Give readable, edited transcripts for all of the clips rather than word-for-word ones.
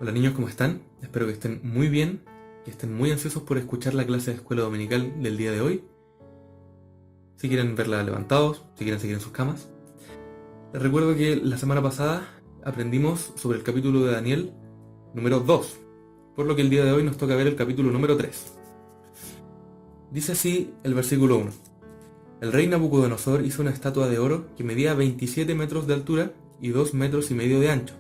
Hola niños, ¿cómo están? Espero que estén muy bien, que estén muy ansiosos por escuchar la clase de escuela dominical del día de hoy. Si quieren verla levantados, si quieren seguir en sus camas. Les recuerdo que la semana pasada aprendimos sobre el capítulo de Daniel número 2, por lo que el día de hoy nos toca ver el capítulo número 3. Dice así el versículo 1. El rey Nabucodonosor hizo una estatua de oro que medía 27 metros de altura y 2 metros y medio de ancho,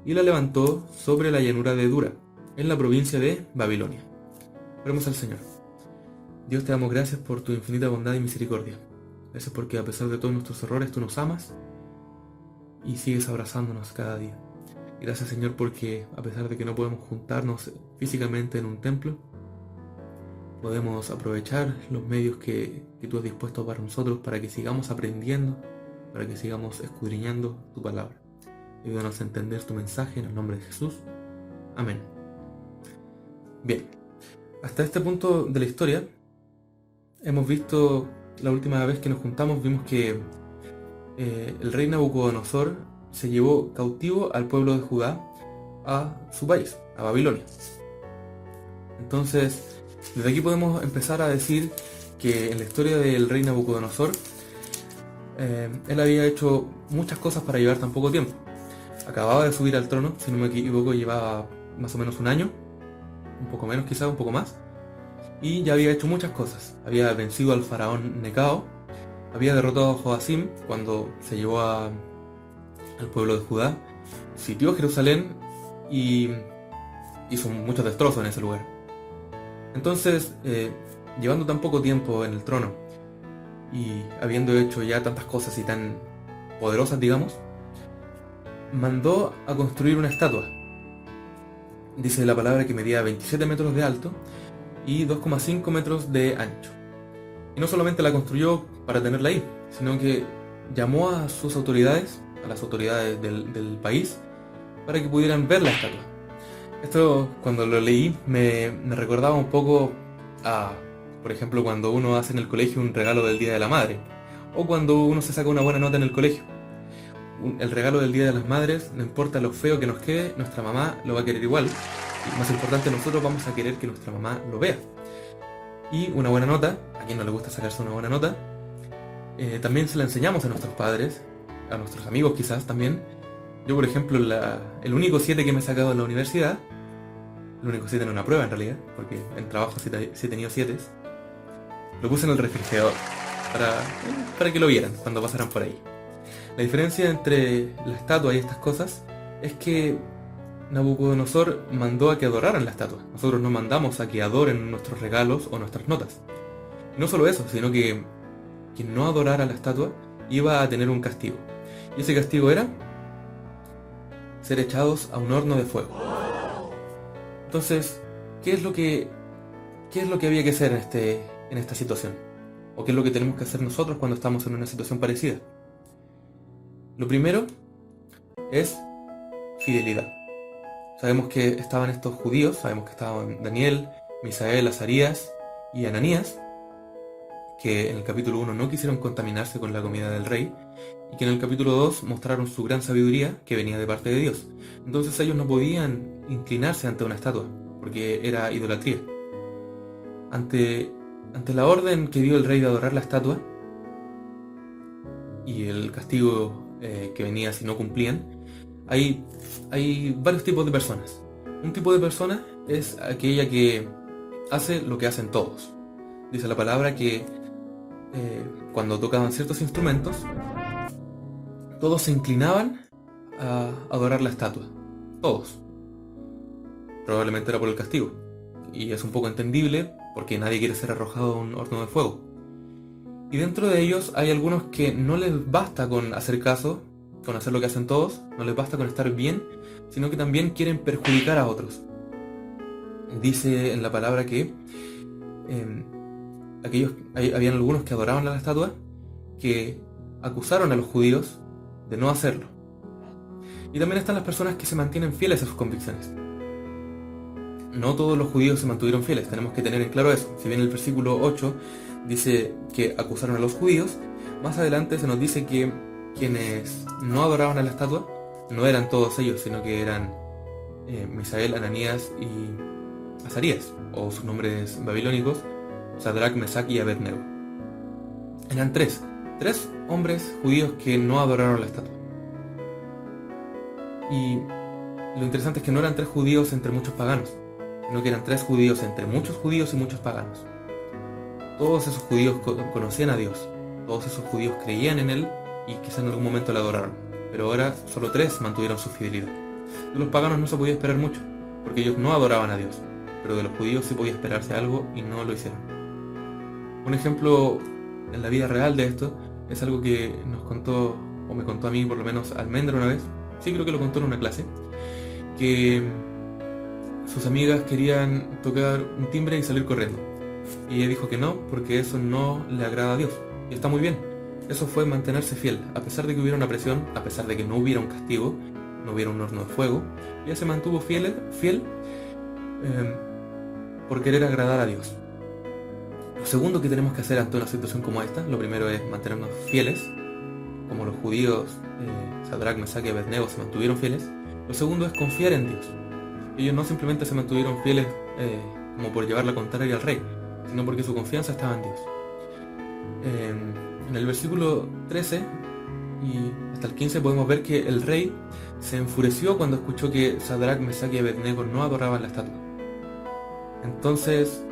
y la levantó sobre la llanura de Dura, en la provincia de Babilonia. Oremos al Señor. Dios, te damos gracias por tu infinita bondad y misericordia. Gracias porque a pesar de todos nuestros errores tú nos amas y sigues abrazándonos cada día. Gracias, Señor, porque a pesar de que no podemos juntarnos físicamente en un templo, podemos aprovechar los medios que tú has dispuesto para nosotros para que sigamos aprendiendo, para que sigamos escudriñando tu palabra. Ayúdanos a entender tu mensaje en el nombre de Jesús. Amén. Bien, hasta este punto de la historia hemos visto, la última vez que nos juntamos, vimos que el rey Nabucodonosor se llevó cautivo al pueblo de Judá a su país, a Babilonia. Entonces, desde aquí podemos empezar a decir que en la historia del rey Nabucodonosor, él había hecho muchas cosas para llevar tan poco tiempo. Acababa de subir al trono, si no me equivoco, llevaba más o menos un año, un poco menos quizás, un poco más, y ya había hecho muchas cosas. Había vencido al faraón Necao, había derrotado a Joacim cuando se llevó al pueblo de Judá, sitió Jerusalén y hizo muchos destrozos en ese lugar. Entonces, llevando tan poco tiempo en el trono y habiendo hecho ya tantas cosas y tan poderosas, digamos, mandó a construir una estatua. Dice la palabra que medía 27 metros de alto y 2,5 metros de ancho. Y no solamente la construyó para tenerla ahí, sino que llamó a sus autoridades, a las autoridades del país, para que pudieran ver la estatua. Esto, cuando lo leí, me recordaba un poco a, por ejemplo, cuando uno hace en el colegio un regalo del Día de la Madre, o cuando uno se saca una buena nota en el colegio. El regalo del Día de las Madres, no importa lo feo que nos quede, nuestra mamá lo va a querer igual. Y más importante, nosotros vamos a querer que nuestra mamá lo vea. Y una buena nota, a quien no le gusta sacarse una buena nota, también se la enseñamos a nuestros padres, a nuestros amigos quizás también. Yo, por ejemplo, el único 7 que me he sacado en la universidad, el único 7 en una prueba en realidad, porque en trabajo sí he tenido 7, lo puse en el refrigerador, para que lo vieran cuando pasaran por ahí. La diferencia entre la estatua y estas cosas es que Nabucodonosor mandó a que adoraran la estatua. Nosotros no mandamos a que adoren nuestros regalos o nuestras notas. Y no solo eso, sino que quien no adorara la estatua iba a tener un castigo. Y ese castigo era ser echados a un horno de fuego. Entonces, ¿qué es lo que había que hacer en esta situación? ¿O qué es lo que tenemos que hacer nosotros cuando estamos en una situación parecida? Lo primero es fidelidad. Sabemos que estaban estos judíos, sabemos que estaban Daniel, Misael, Azarías y Ananías, que en el capítulo 1 no quisieron contaminarse con la comida del rey, y que en el capítulo 2 mostraron su gran sabiduría que venía de parte de Dios. Entonces ellos no podían inclinarse ante una estatua, porque era idolatría. Ante la orden que dio el rey de adorar la estatua, y el castigo que venía si no cumplían, hay varios tipos de personas. Un tipo de persona es aquella que hace lo que hacen todos. Dice la palabra que cuando tocaban ciertos instrumentos, todos se inclinaban a adorar la estatua. Todos. Probablemente era por el castigo. Y es un poco entendible porque nadie quiere ser arrojado a un horno de fuego. Y dentro de ellos hay algunos que no les basta con hacer caso, con hacer lo que hacen todos, no les basta con estar bien, sino que también quieren perjudicar a otros. Dice en la palabra que habían algunos que adoraban a la estatua, que acusaron a los judíos de no hacerlo. Y también están las personas que se mantienen fieles a sus convicciones. No todos los judíos se mantuvieron fieles, tenemos que tener en claro eso. Si bien el versículo 8 dice que acusaron a los judíos, más adelante se nos dice que quienes no adoraban a la estatua no eran todos ellos, sino que eran Misael, Ananías y Azarías, o sus nombres babilónicos, Sadrach, Mesach y Abednego. Eran tres hombres judíos que no adoraron la estatua. Y lo interesante es que no eran 3 judíos entre muchos paganos, sino que eran 3 judíos entre muchos judíos y muchos paganos. Todos esos judíos conocían a Dios, todos esos judíos creían en Él y quizá en algún momento le adoraron, pero ahora solo 3 mantuvieron su fidelidad. De los paganos no se podía esperar mucho, porque ellos no adoraban a Dios, pero de los judíos sí podía esperarse algo y no lo hicieron. Un ejemplo en la vida real de esto es algo que nos contó, o me contó a mí por lo menos Almendra una vez, sí creo que lo contó en una clase, que sus amigas querían tocar un timbre y salir corriendo. Y ella dijo que no, porque eso no le agrada a Dios. Y está muy bien. Eso fue mantenerse fiel, a pesar de que hubiera una presión, a pesar de que no hubiera un castigo, no hubiera un horno de fuego. Ella se mantuvo fiel por querer agradar a Dios. Lo segundo que tenemos que hacer ante una situación como esta, lo primero es mantenernos fieles, como los judíos Sadrach, Mesach y Abednego se mantuvieron fieles. Lo segundo es confiar en Dios. Ellos no simplemente se mantuvieron fieles como por llevar la contraria al rey, sino porque su confianza estaba en Dios. En el versículo 13 y hasta el 15 podemos ver que el rey se enfureció cuando escuchó que Sadrach, Mesach y Abednego no adoraban la estatua. Entonces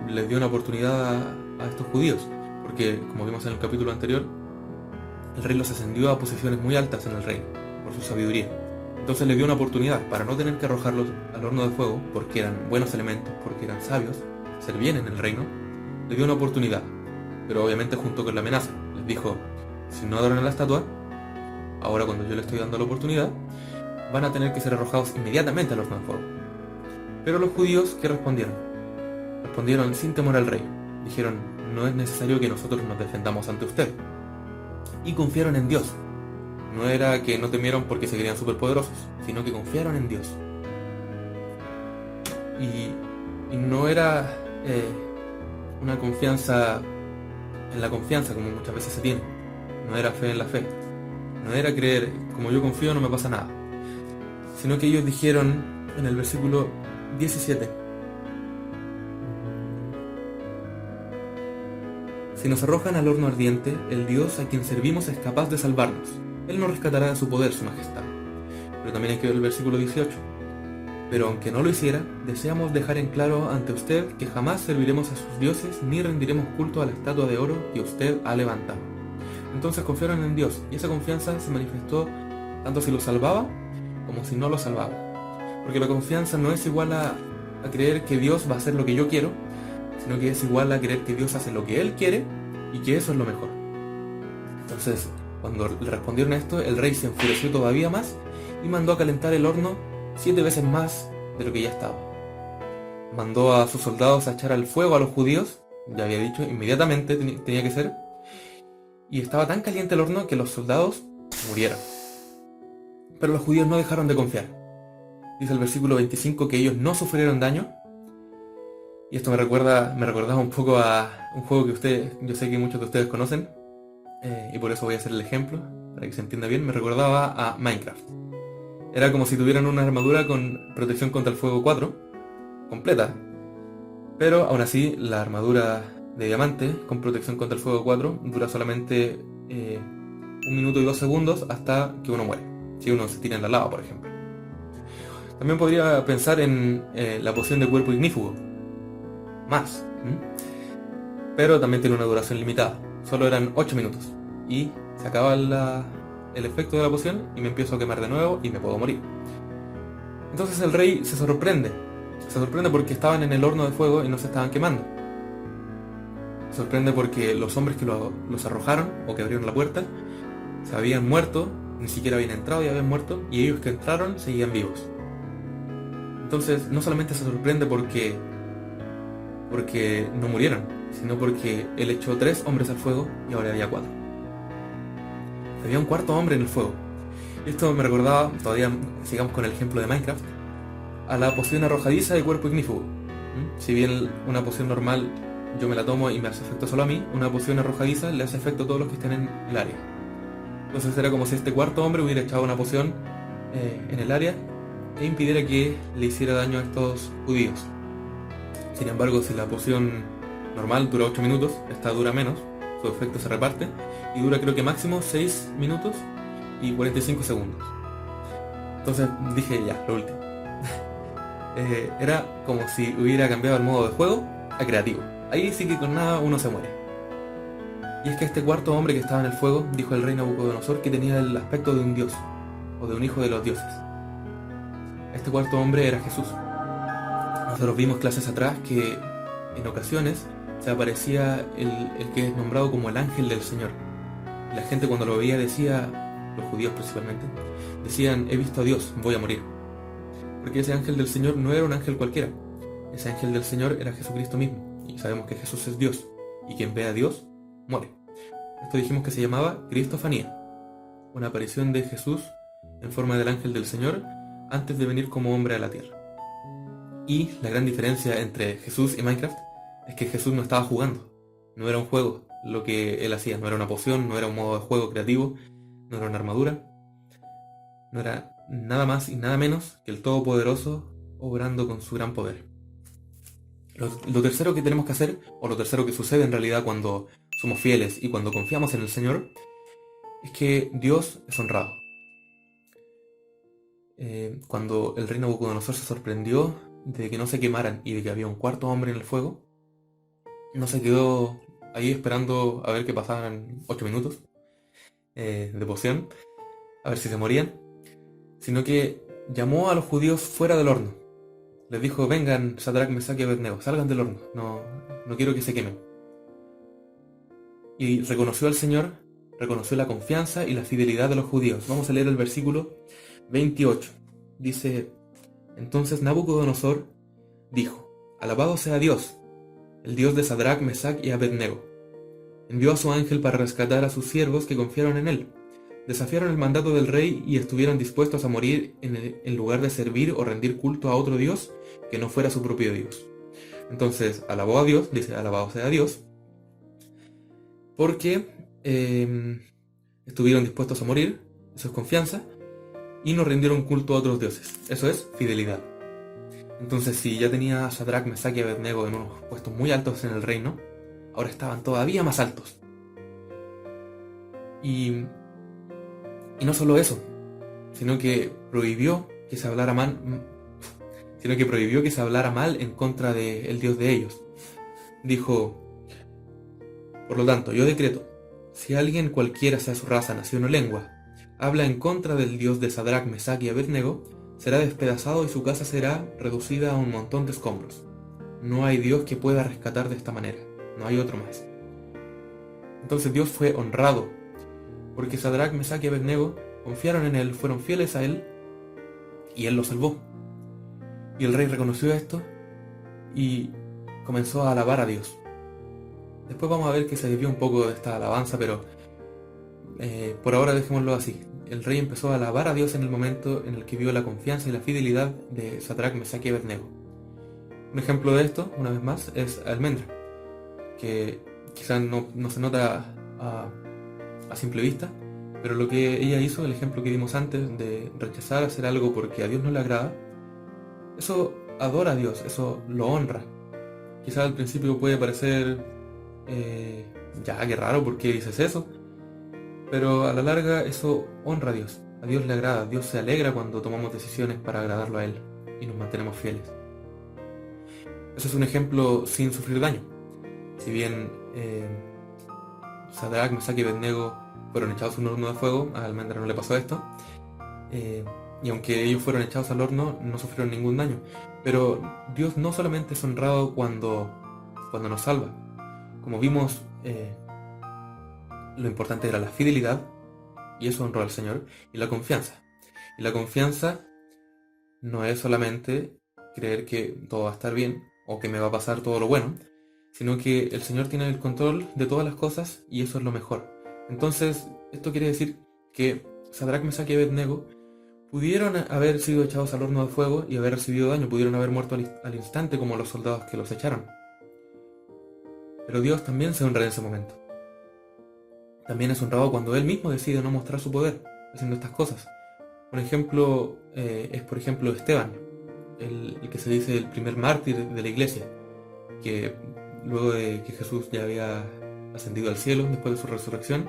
les dio una oportunidad a estos judíos, porque como vimos en el capítulo anterior, el rey los ascendió a posiciones muy altas en el reino, por su sabiduría. Entonces les dio una oportunidad para no tener que arrojarlos al horno de fuego, porque eran buenos elementos, porque eran sabios, ser bien en el reino. Les dio una oportunidad, pero obviamente junto con la amenaza. Les dijo, si no adoran a la estatua, ahora cuando yo les estoy dando la oportunidad, van a tener que ser arrojados inmediatamente al horno de fuego. Pero los judíos, ¿qué respondieron? Respondieron sin temor al rey. Dijeron, no es necesario que nosotros nos defendamos ante usted. Y confiaron en Dios. No era que no temieron porque se creían superpoderosos, sino que confiaron en Dios. Y no era una confianza en la confianza como muchas veces se tiene. No era fe en la fe. No era creer, como yo confío no me pasa nada. Sino que ellos dijeron en el versículo 17, si nos arrojan al horno ardiente, el Dios a quien servimos es capaz de salvarnos. Él nos rescatará de su poder, su majestad. Pero también hay que ver el versículo 18. Pero aunque no lo hiciera, deseamos dejar en claro ante usted que jamás serviremos a sus dioses ni rendiremos culto a la estatua de oro que usted ha levantado. Entonces confiaron en Dios, y esa confianza se manifestó tanto si lo salvaba como si no lo salvaba. Porque la confianza no es igual a creer que Dios va a hacer lo que yo quiero, sino que es igual a creer que Dios hace lo que Él quiere y que eso es lo mejor. Entonces, cuando le respondieron a esto, el rey se enfureció todavía más y mandó a calentar el horno 7 veces más de lo que ya estaba. Mandó a sus soldados a echar al fuego a los judíos, ya había dicho, inmediatamente tenía que ser, y estaba tan caliente el horno que los soldados murieron. Pero los judíos no dejaron de confiar. Dice el versículo 25 que ellos no sufrieron daño, y esto me recordaba un poco a un juego que yo sé que muchos de ustedes conocen, y por eso voy a hacer el ejemplo, para que se entienda bien. Me recordaba a Minecraft. Era como si tuvieran una armadura con protección contra el fuego 4, completa, pero aún así la armadura de diamante con protección contra el fuego 4 dura solamente 1 minuto y 2 segundos hasta que uno muere, si uno se tira en la lava, por ejemplo. También podría pensar en la poción de cuerpo ignífugo, más, pero también tiene una duración limitada, solo eran 8 minutos, y se acaba el efecto de la poción y me empiezo a quemar de nuevo y me puedo morir. Entonces el rey se sorprende porque estaban en el horno de fuego y no se estaban quemando. Se sorprende porque los hombres que los arrojaron o que abrieron la puerta se habían muerto, ni siquiera habían entrado y habían muerto, y ellos que entraron seguían vivos. Entonces no solamente se sorprende porque no murieron, sino porque él echó 3 hombres al fuego y ahora había 4. Había un 4.º hombre en el fuego. Esto me recordaba, todavía sigamos con el ejemplo de Minecraft, a la poción arrojadiza de cuerpo ignífugo. Si bien una poción normal yo me la tomo y me hace efecto solo a mí, una poción arrojadiza le hace efecto a todos los que estén en el área. Entonces era como si este 4.º hombre hubiera echado una poción en el área e impidiera que le hiciera daño a estos judíos. Sin embargo, si la poción normal dura 8 minutos, esta dura menos, su efecto se reparte y dura creo que máximo 6 minutos y 45 segundos. Entonces dije ya, lo último. Era como si hubiera cambiado el modo de juego a creativo. Ahí sí que con nada uno se muere. Y es que este cuarto hombre que estaba en el fuego, dijo el rey Nabucodonosor, que tenía el aspecto de un dios, o de un hijo de los dioses. Este cuarto hombre era Jesús. Nosotros vimos clases atrás que en ocasiones se aparecía el que es nombrado como el ángel del Señor. Y la gente cuando lo veía decía, los judíos principalmente, decían, he visto a Dios, voy a morir. Porque ese ángel del Señor no era un ángel cualquiera. Ese ángel del Señor era Jesucristo mismo. Y sabemos que Jesús es Dios. Y quien ve a Dios, muere. Esto dijimos que se llamaba Cristofanía. Una aparición de Jesús en forma del ángel del Señor antes de venir como hombre a la tierra. Y la gran diferencia entre Jesús y Minecraft es que Jesús no estaba jugando. No era un juego lo que él hacía. No era una poción, no era un modo de juego creativo, no era una armadura. No era nada más y nada menos que el Todopoderoso obrando con su gran poder. Lo tercero que tenemos que hacer, o lo tercero que sucede en realidad cuando somos fieles y cuando confiamos en el Señor, es que Dios es honrado. Cuando el rey Nabucodonosor se sorprendió de que no se quemaran y de que había un cuarto hombre en el fuego, no se quedó ahí esperando a ver qué pasaban 8 minutos de poción, a ver si se morían, sino que llamó a los judíos fuera del horno. Les dijo, vengan, Sadrach, Mesach y Abednego, salgan del horno, no quiero que se quemen. Y reconoció al Señor, reconoció la confianza y la fidelidad de los judíos. Vamos a leer el versículo 28. Dice, entonces Nabucodonosor dijo, alabado sea Dios, el Dios de Sadrach, Mesach y Abednego. Envió a su ángel para rescatar a sus siervos que confiaron en él. Desafiaron el mandato del rey y estuvieron dispuestos a morir en lugar de servir o rendir culto a otro Dios que no fuera su propio Dios. Entonces alabó a Dios, dice alabado sea Dios, porque estuvieron dispuestos a morir, eso es confianza, y no rindieron culto a otros dioses, eso es fidelidad. Entonces si ya tenía a Sadrach, Mesach y Abednego en unos puestos muy altos en el reino, ahora estaban todavía más altos. Y no solo eso, sino que prohibió que se hablara mal en contra del Dios de ellos. Dijo, por lo tanto, yo decreto, si alguien cualquiera sea su raza, nación o lengua, habla en contra del Dios de Sadrach, Mesach y Abednego, será despedazado y su casa será reducida a un montón de escombros. No hay Dios que pueda rescatar de esta manera, no hay otro más. Entonces Dios fue honrado, porque Sadrach, Mesach y Abednego confiaron en él, fueron fieles a él, y él los salvó. Y el rey reconoció esto y comenzó a alabar a Dios. Después vamos a ver que se desvió un poco de esta alabanza, pero por ahora dejémoslo así. El rey empezó a alabar a Dios en el momento en el que vio la confianza y la fidelidad de Sadrach, Mesach y Abednego. Un ejemplo de esto, una vez más, es Almendra, que quizás no se nota a simple vista, pero lo que ella hizo, el ejemplo que dimos antes de rechazar hacer algo porque a Dios no le agrada, eso adora a Dios, eso lo honra. Quizás al principio puede parecer, ya, qué raro, ¿por qué dices eso? Pero a la larga eso honra a Dios le agrada, Dios se alegra cuando tomamos decisiones para agradarlo a Él y nos mantenemos fieles. Eso es un ejemplo sin sufrir daño. Si bien Sadrach, Mesach y Abednego fueron echados en un horno de fuego, a Almendra no le pasó esto, y aunque ellos fueron echados al horno, no sufrieron ningún daño. Pero Dios no solamente es honrado cuando nos salva. Como vimos, lo importante era la fidelidad, y eso honró al Señor, y la confianza. Y la confianza no es solamente creer que todo va a estar bien, o que me va a pasar todo lo bueno, sino que el Señor tiene el control de todas las cosas, y eso es lo mejor. Entonces, esto quiere decir que Sadrach, Mesach y Abednego pudieron haber sido echados al horno de fuego y haber recibido daño, pudieron haber muerto al instante como los soldados que los echaron. Pero Dios también se honra en ese momento. También es honrado cuando Él mismo decide no mostrar su poder haciendo estas cosas. Un ejemplo es, por ejemplo, Esteban, el que se dice el primer mártir de la iglesia, que luego de que Jesús ya había ascendido al cielo después de su resurrección,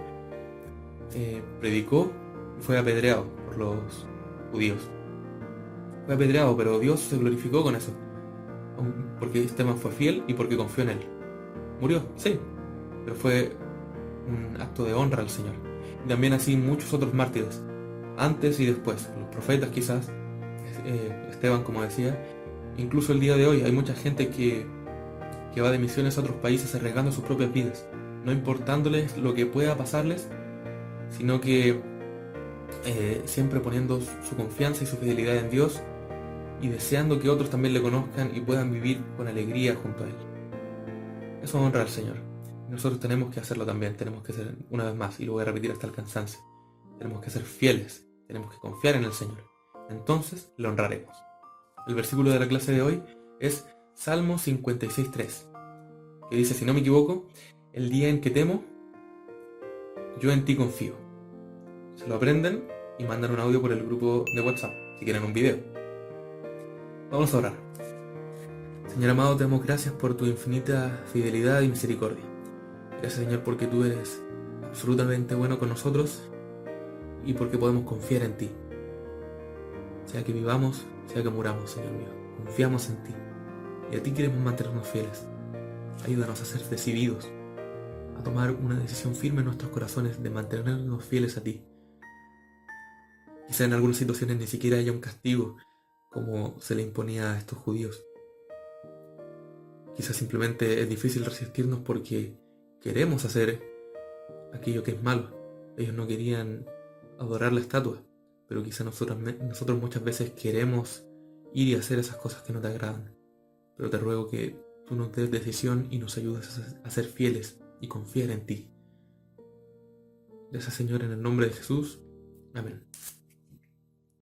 predicó y fue apedreado por los judíos. Fue apedreado, pero Dios se glorificó con eso, porque Esteban fue fiel y porque confió en él. Murió, sí, pero fue un acto de honra al Señor. Y también así muchos otros mártires, antes y después, los profetas quizás, Esteban como decía, incluso el día de hoy hay mucha gente que va de misiones a otros países arriesgando sus propias vidas, no importándoles lo que pueda pasarles, sino que siempre poniendo su confianza y su fidelidad en Dios y deseando que otros también le conozcan y puedan vivir con alegría junto a Él. Eso honra al Señor. Nosotros tenemos que hacerlo también, tenemos que ser, una vez más, y lo voy a repetir hasta el cansancio, tenemos que ser fieles, tenemos que confiar en el Señor. Entonces le honraremos. El versículo de la clase de hoy es Salmo 56:3, que dice, si no me equivoco, el día en que temo, yo en ti confío. Se lo aprenden y mandan un audio por el grupo de WhatsApp, si quieren un video. Vamos a orar. Señor amado, te damos gracias por tu infinita fidelidad y misericordia. Gracias, Señor, porque tú eres absolutamente bueno con nosotros y porque podemos confiar en ti. Sea que vivamos, sea que muramos, Señor mío, confiamos en ti y a ti queremos mantenernos fieles. Ayúdanos a ser decididos, a tomar una decisión firme en nuestros corazones de mantenernos fieles a ti. Quizá en algunas situaciones ni siquiera haya un castigo como se le imponía a estos judíos. Quizá simplemente es difícil resistirnos porque queremos hacer aquello que es malo. Ellos no querían adorar la estatua, pero quizá nosotros muchas veces queremos ir y hacer esas cosas que no te agradan. Pero te ruego que tú nos des decisión y nos ayudes a ser fieles y confiar en ti. Gracias, Señor, en el nombre de Jesús. Amén.